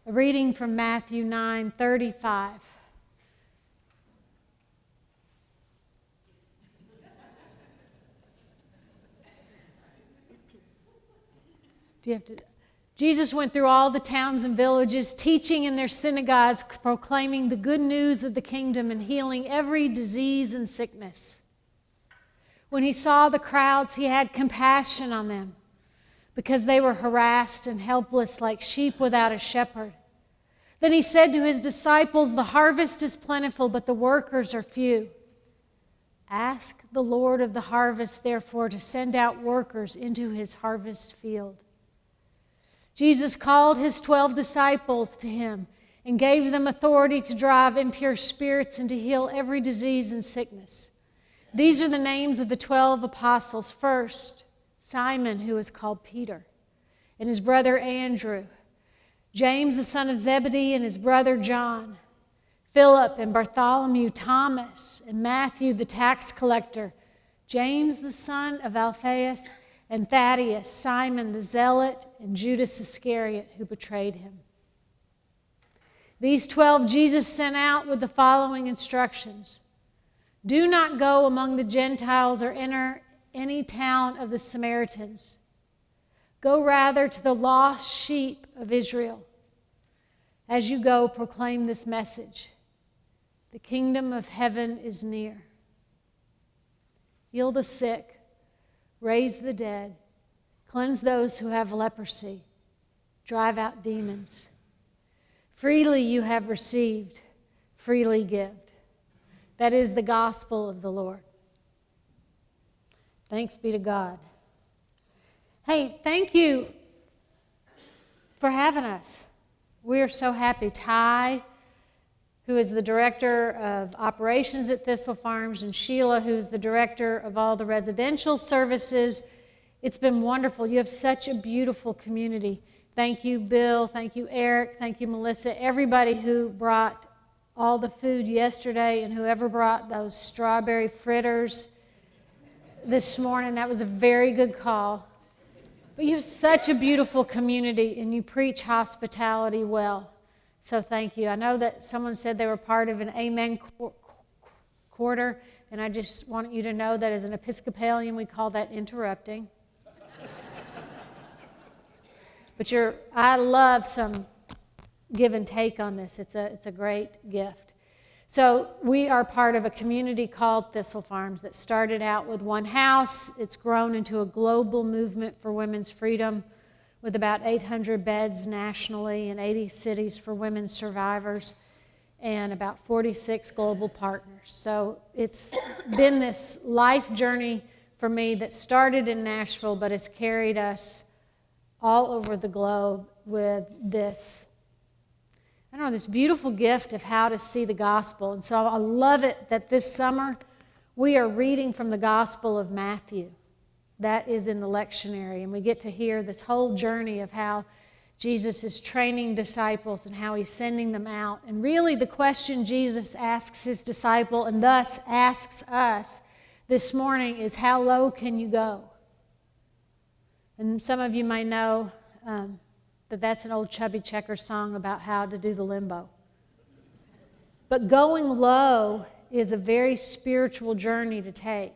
A reading from Matthew 9:35. Jesus went through all the towns and villages, teaching in their synagogues, proclaiming the good news of the kingdom and healing every disease and sickness. When he saw the crowds, he had compassion on them because they were harassed and helpless like sheep without a shepherd. Then he said to his disciples, "The harvest is plentiful, but the workers are few. Ask the Lord of the harvest, therefore, to send out workers into his harvest field." Jesus called his 12 disciples to him and gave them authority to drive impure spirits and to heal every disease and sickness. These are the names of the 12 apostles. First, Simon, who is called Peter, and his brother Andrew, James, the son of Zebedee, and his brother John, Philip and Bartholomew, Thomas, and Matthew, the tax collector, James, the son of Alphaeus, and Thaddeus, Simon the Zealot, and Judas Iscariot, who betrayed him. These 12 Jesus sent out with the following instructions: "Do not go among the Gentiles or enter any town of the Samaritans. Go rather to the lost sheep of Israel. As you go, proclaim this message: the kingdom of heaven is near. Heal the sick, raise the dead, cleanse those who have leprosy, drive out demons. Freely you have received, freely give." That is the gospel of the Lord. Thanks be to God. Hey, thank you for having us. We are so happy. Ty, who is the director of operations at Thistle Farms, and Sheila, who is the director of all the residential services. It's been wonderful. You have such a beautiful community. Thank you, Bill. Thank you, Eric. Thank you, Melissa. Everybody who brought all the food yesterday and whoever brought those strawberry fritters this morning. That was a very good call. But you have such a beautiful community, and you preach hospitality well. So thank you. I know that someone said they were part of an Amen quarter, and I just want you to know that as an Episcopalian, we call that interrupting. But I love some give and take on this. It's a great gift. So we are part of a community called Thistle Farms that started out with one house. It's grown into a global movement for women's freedom with about 800 beds nationally in 80 cities for women survivors and about 46 global partners. So it's been this life journey for me that started in Nashville but has carried us all over the globe with this beautiful gift of how to see the gospel. And so I love it that this summer we are reading from the Gospel of Matthew. That is in the lectionary, and we get to hear this whole journey of how Jesus is training disciples and how he's sending them out. And really the question Jesus asks his disciple and thus asks us this morning is, how low can you go? And some of you may know that's an old Chubby Checker song about how to do the limbo. But going low is a very spiritual journey to take.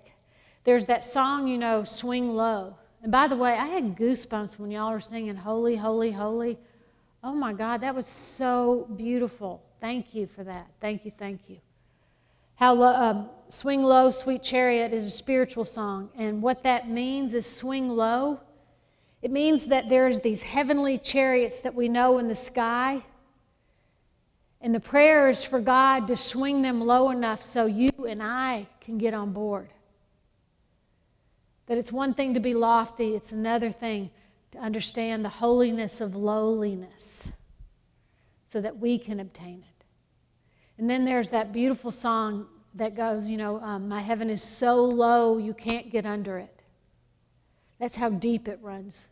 There's that song, Swing Low. And by the way, I had goosebumps when y'all were singing Holy, Holy, Holy. Oh my God, that was so beautiful. Thank you for that. Thank you, thank you. Swing Low, Sweet Chariot is a spiritual song. And what that means is swing low. It means that there's these heavenly chariots that we know in the sky, and the prayer is for God to swing them low enough so you and I can get on board. That it's one thing to be lofty, it's another thing to understand the holiness of lowliness so that we can obtain it. And then there's that beautiful song that goes, my heaven is so low you can't get under it. That's how deep it runs.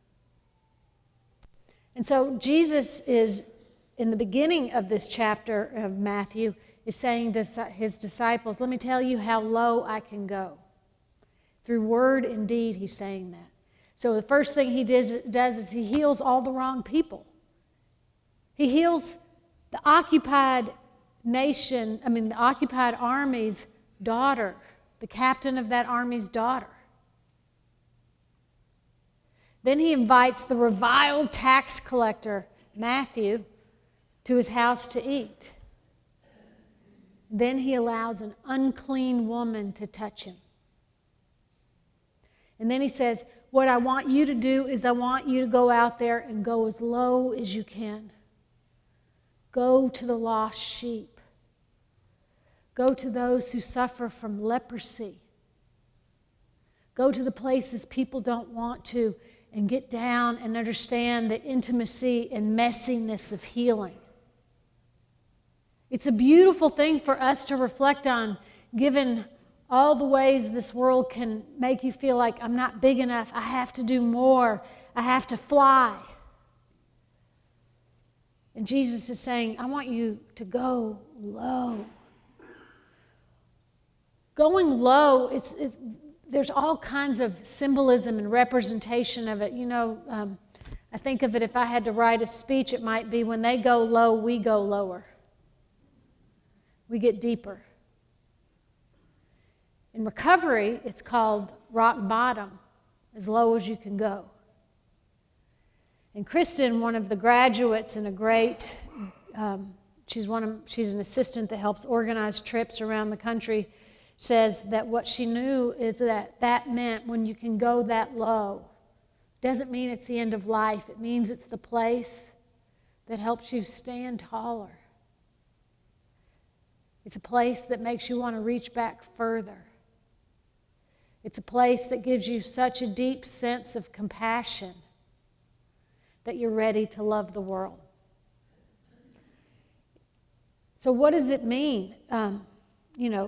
And so Jesus is, in the beginning of this chapter of Matthew, is saying to his disciples, let me tell you how low I can go. Through word and deed, he's saying that. So the first thing he does is he heals all the wrong people. He heals the occupied the occupied army's daughter, the captain of that army's daughter. Then he invites the reviled tax collector, Matthew, to his house to eat. Then he allows an unclean woman to touch him. And then he says, what I want you to do is I want you to go out there and go as low as you can. Go to the lost sheep. Go to those who suffer from leprosy. Go to the places people don't want to and get down and understand the intimacy and messiness of healing. It's a beautiful thing for us to reflect on, given all the ways this world can make you feel like I'm not big enough, I have to do more, I have to fly. And Jesus is saying, I want you to go low. Going low, there's all kinds of symbolism and representation of it. I think of it, if I had to write a speech, it might be, when they go low, we go lower. We get deeper. In recovery, it's called rock bottom, as low as you can go. And Kristen, one of the graduates in a great, she's an assistant that helps organize trips around the country, says that what she knew is that meant when you can go that low, doesn't mean it's the end of life. It means it's the place that helps you stand taller. It's a place that makes you want to reach back further. It's a place that gives you such a deep sense of compassion that you're ready to love the world. So what does it mean,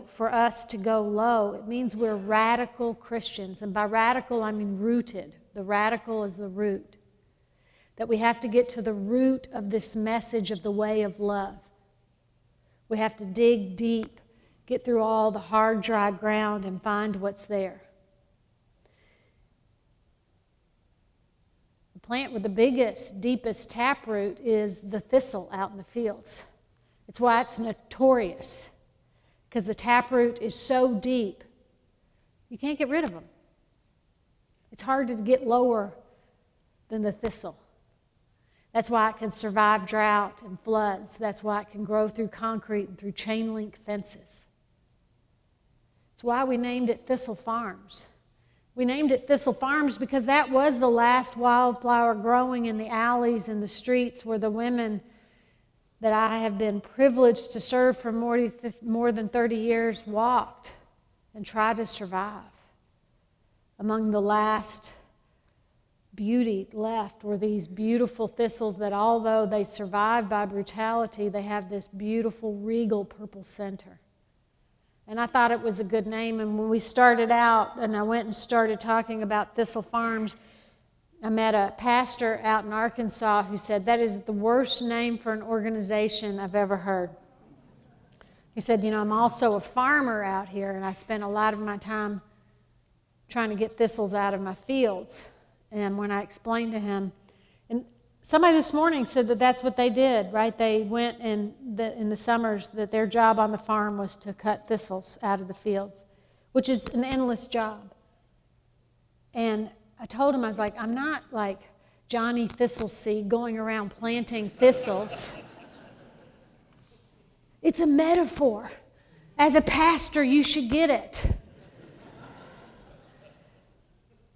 for us to go low? It means we're radical Christians. And by radical, I mean rooted. The radical is the root. That we have to get to the root of this message of the way of love. We have to dig deep, get through all the hard, dry ground and find what's there. The plant with the biggest, deepest taproot is the thistle out in the fields. It's why it's notorious, because the taproot is so deep, you can't get rid of them. It's hard to get lower than the thistle. That's why it can survive drought and floods. That's why it can grow through concrete and through chain link fences. It's why we named it Thistle Farms. We named it Thistle Farms because that was the last wildflower growing in the alleys and the streets where the women that I have been privileged to serve for more than 30 years walked and tried to survive. Among the last beauty left were these beautiful thistles that, although they survived by brutality, they have this beautiful regal purple center. And I thought it was a good name, and when we started out and I went and started talking about Thistle Farms, I met a pastor out in Arkansas who said, that is the worst name for an organization I've ever heard. He said, I'm also a farmer out here, and I spent a lot of my time trying to get thistles out of my fields. And when I explained to him, and somebody this morning said that that's what they did, right? They went in the summers, that their job on the farm was to cut thistles out of the fields, which is an endless job. And I told him, I was like, I'm not like Johnny Thistleseed going around planting thistles. It's a metaphor. As a pastor, you should get it.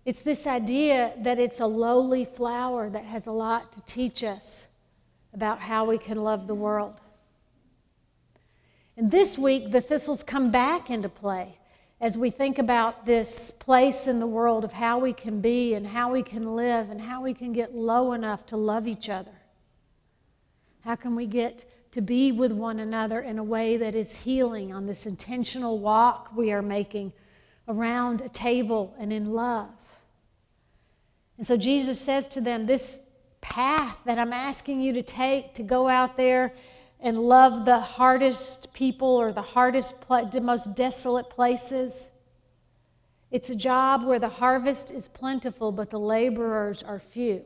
It's this idea that it's a lowly flower that has a lot to teach us about how we can love the world. And this week, the thistles come back into play as we think about this place in the world of how we can be and how we can live and how we can get low enough to love each other. How can we get to be with one another in a way that is healing on this intentional walk we are making around a table and in love? And so Jesus says to them, this path that I'm asking you to take to go out there and love the hardest people or the most desolate places, it's a job where the harvest is plentiful, but the laborers are few.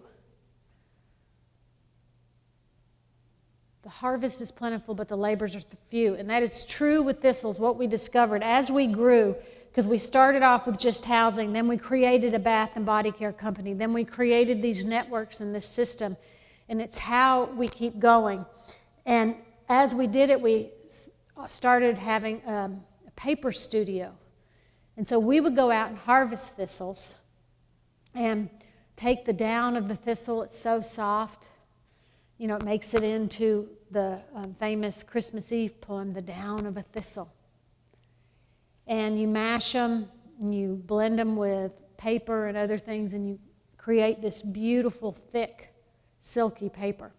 The harvest is plentiful, but the labors are few. And that is true with thistles, what we discovered as we grew, because we started off with just housing, then we created a bath and body care company, then we created these networks and this system, and it's how we keep going. And as we did it, we started having a paper studio. And so we would go out and harvest thistles and take the down of the thistle. It's so soft. You know, it makes it into the famous Christmas Eve poem, The Down of a Thistle. And you mash them, and you blend them with paper and other things, and you create this beautiful, thick, silky paper.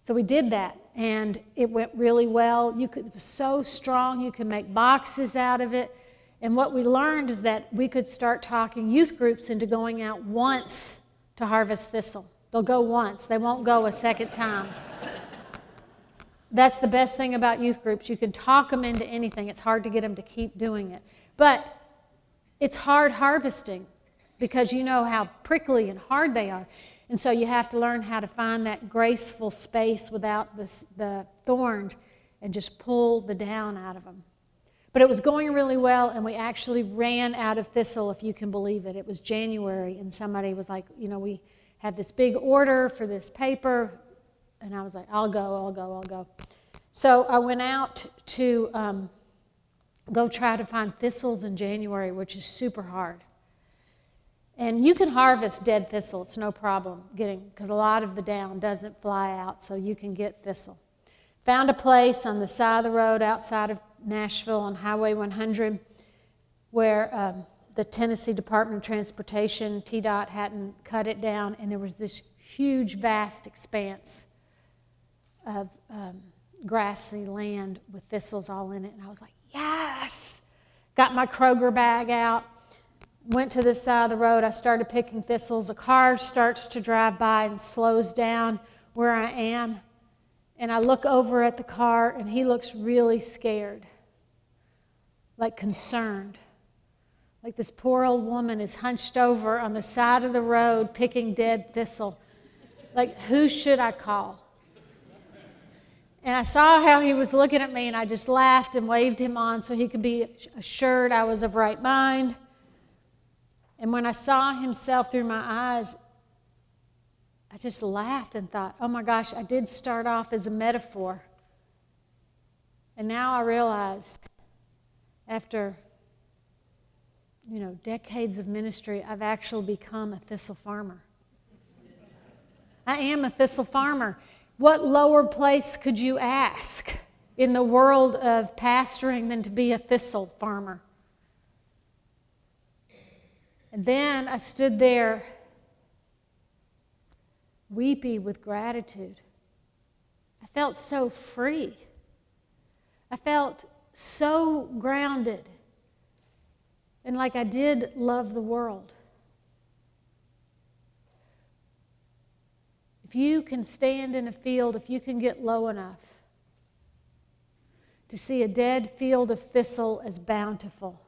So we did that, and it went really well. It was so strong, you could make boxes out of it. And what we learned is that we could start talking youth groups into going out once to harvest thistle. They'll go once. They won't go a second time. That's the best thing about youth groups. You can talk them into anything. It's hard to get them to keep doing it. But it's hard harvesting because you know how prickly and hard they are. And so you have to learn how to find that graceful space without the thorns and just pull the down out of them. But it was going really well, and we actually ran out of thistle, if you can believe it. It was January, and somebody was like, you know, we had this big order for this paper, and I was like, I'll go. So I went out to go try to find thistles in January, which is super hard. And you can harvest dead thistle. It's no problem getting, because a lot of the down doesn't fly out, so you can get thistle. Found a place on the side of the road outside of Nashville on Highway 100 where the Tennessee Department of Transportation, TDOT, hadn't cut it down, and there was this huge, vast expanse of grassy land with thistles all in it. And I was like, yes! Got my Kroger bag out, went to this side of the road. I started picking thistles. A car starts to drive by and slows down where I am. And I look over at the car, and he looks really scared, like concerned. Like this poor old woman is hunched over on the side of the road picking dead thistle. Like, who should I call? And I saw how he was looking at me, and I just laughed and waved him on so he could be assured I was of right mind. And when I saw himself through my eyes, I just laughed and thought, oh my gosh, I did start off as a metaphor. And now I realized, after decades of ministry, I've actually become a thistle farmer. I am a thistle farmer. What lower place could you ask in the world of pastoring than to be a thistle farmer? And then I stood there weepy with gratitude. I felt so free. I felt so grounded. And like I did love the world. If you can stand in a field, if you can get low enough to see a dead field of thistle as bountiful,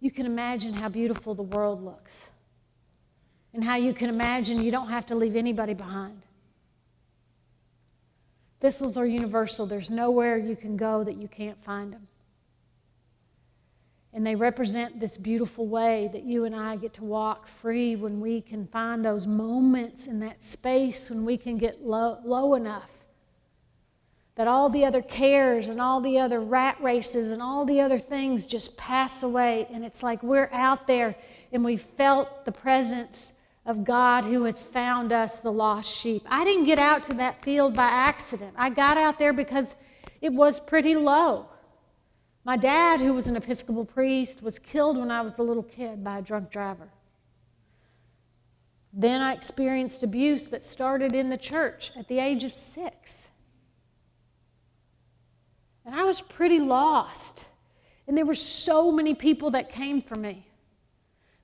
you can imagine how beautiful the world looks. And how you can imagine you don't have to leave anybody behind. Thistles are universal. There's nowhere you can go that you can't find them. And they represent this beautiful way that you and I get to walk free when we can find those moments in that space when we can get low enough that all the other cares and all the other rat races and all the other things just pass away. And it's like we're out there and we felt the presence of God who has found us, the lost sheep. I didn't get out to that field by accident. I got out there because it was pretty low. My dad, who was an Episcopal priest, was killed when I was a little kid by a drunk driver. Then I experienced abuse that started in the church at the age of 6. And I was pretty lost. And there were so many people that came for me.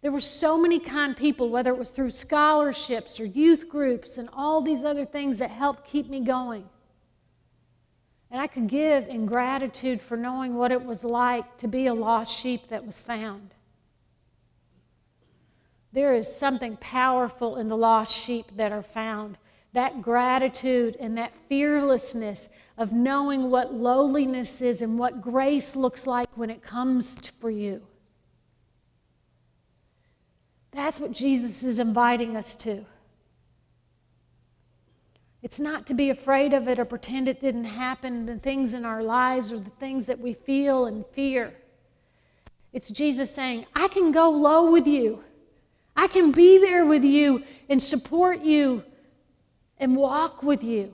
There were so many kind people, whether it was through scholarships or youth groups and all these other things that helped keep me going. And I could give in gratitude for knowing what it was like to be a lost sheep that was found. There is something powerful in the lost sheep that are found that gratitude and that fearlessness of knowing what lowliness is and what grace looks like when it comes for you. That's what Jesus is inviting us to. It's not to be afraid of it or pretend it didn't happen, the things in our lives or the things that we feel and fear. It's Jesus saying, I can go low with you. I can be there with you and support you and walk with you.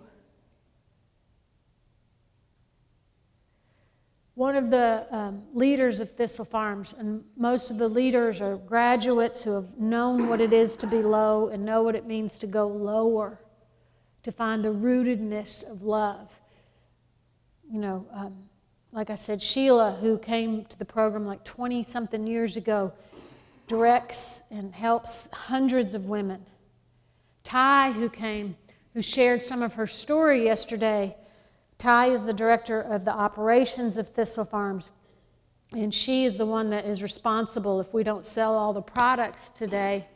One of the leaders of Thistle Farms, and most of the leaders are graduates who have known what it is to be low and know what it means to go lower, to find the rootedness of love. You know, like I said, Sheila, who came to the program like 20-something years ago, directs and helps hundreds of women. Ty, who came, who shared some of her story yesterday. Ty is the director of the operations of Thistle Farms, and she is the one that is responsible, if we don't sell all the products today,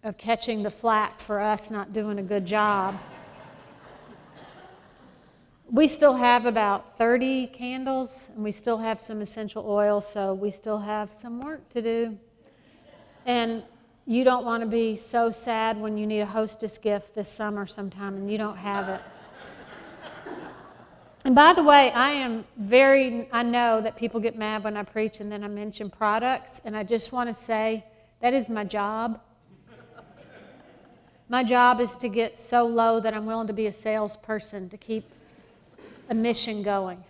of catching the flack for us not doing a good job. We still have about 30 candles, and we still have some essential oils, so we still have some work to do. And you don't want to be so sad when you need a hostess gift this summer sometime and you don't have it. And by the way, I know that people get mad when I preach and then I mention products, and I just want to say that is my job. My job is to get so low that I'm willing to be a salesperson to keep a mission going.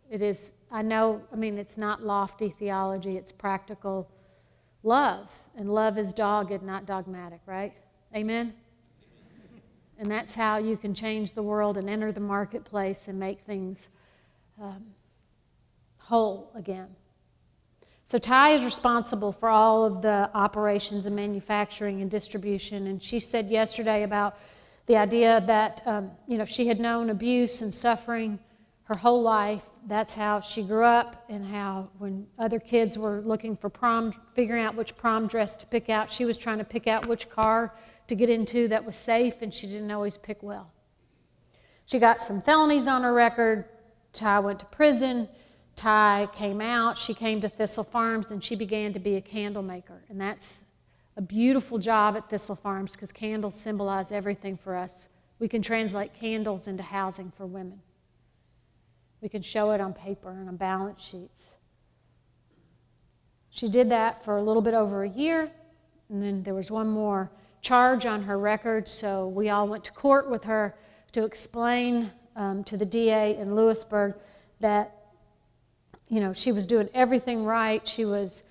It is, it's not lofty theology, it's practical love. And love is dogged, not dogmatic, right? Amen? And that's how you can change the world and enter the marketplace and make things whole again. So Ty is responsible for all of the operations and manufacturing and distribution. And she said yesterday about the idea that, she had known abuse and suffering her whole life. That's how she grew up, and how when other kids were looking for prom, figuring out which prom dress to pick out, she was trying to pick out which car to get into that was safe, and she didn't always pick well. She got some felonies on her record. Ty went to prison. Ty came out. She came to Thistle Farms, and she began to be a candle maker. And that's a beautiful job at Thistle Farms, because candles symbolize everything for us. We can translate candles into housing for women. We can show it on paper and on balance sheets. She did that for a little bit over a year, and then there was one more charge on her record, so we all went to court with her to explain to the DA in Lewisburg that, she was doing everything right. She was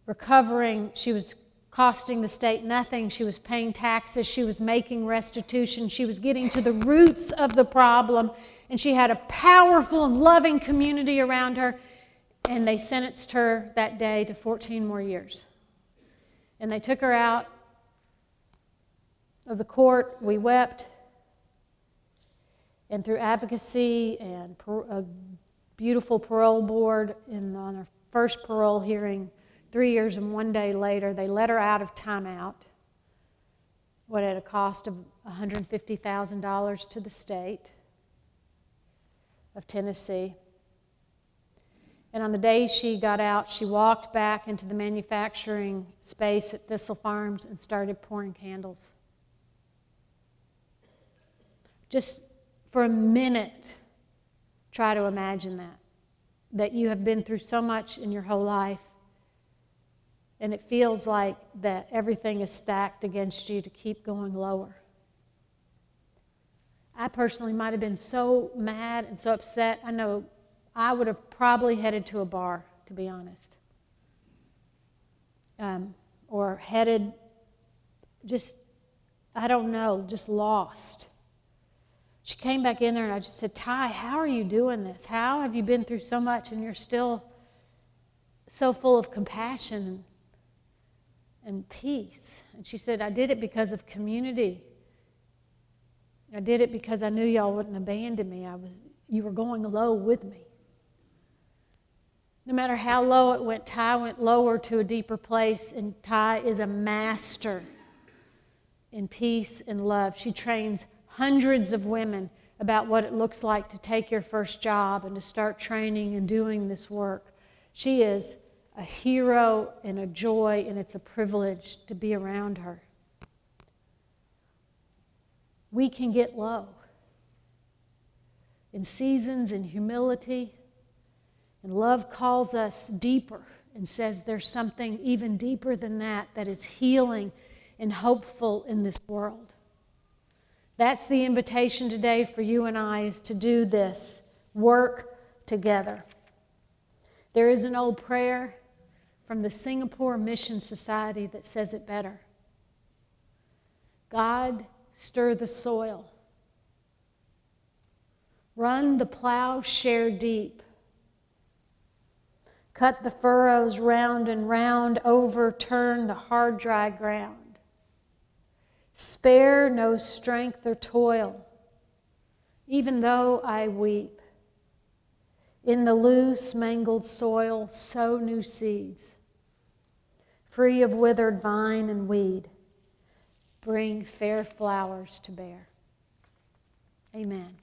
recovering. She was costing the state nothing. She was paying taxes. She was making restitution. She was getting to the roots of the problem, and she had a powerful and loving community around her, and they sentenced her that day to 14 more years. And they took her out of the court. We wept, and through advocacy and a beautiful parole board on her first parole hearing, 3 years and 1 day later, they let her out of timeout, at a cost of $150,000 to the state of Tennessee. And on the day she got out, she walked back into the manufacturing space at Thistle Farms and started pouring candles. Just for a minute, try to imagine that you have been through so much in your whole life, and it feels like that everything is stacked against you to keep going lower. I personally might have been so mad and so upset. I know I would have probably headed to a bar, to be honest. Or headed just lost. She came back in there and I just said, Ty, how are you doing this? How have you been through so much and you're still so full of compassion and peace? And she said, I did it because of community. I did it because I knew y'all wouldn't abandon me. You were going low with me. No matter how low it went, Ty went lower to a deeper place, and Ty is a master in peace and love. She trains hundreds of women about what it looks like to take your first job and to start training and doing this work. She is a hero and a joy, and it's a privilege to be around her. We can get low in seasons in humility, and love calls us deeper and says there's something even deeper than that that is healing and hopeful in this world. That's the invitation today for you and I, is to do this, work together. There is an old prayer from the Singapore Mission Society that says it better. God, stir the soil. Run the plowshare deep. Cut the furrows round and round, overturn the hard, dry ground. Spare no strength or toil, even though I weep. In the loose, mangled soil, sow new seeds. Free of withered vine and weed, bring fair flowers to bear. Amen.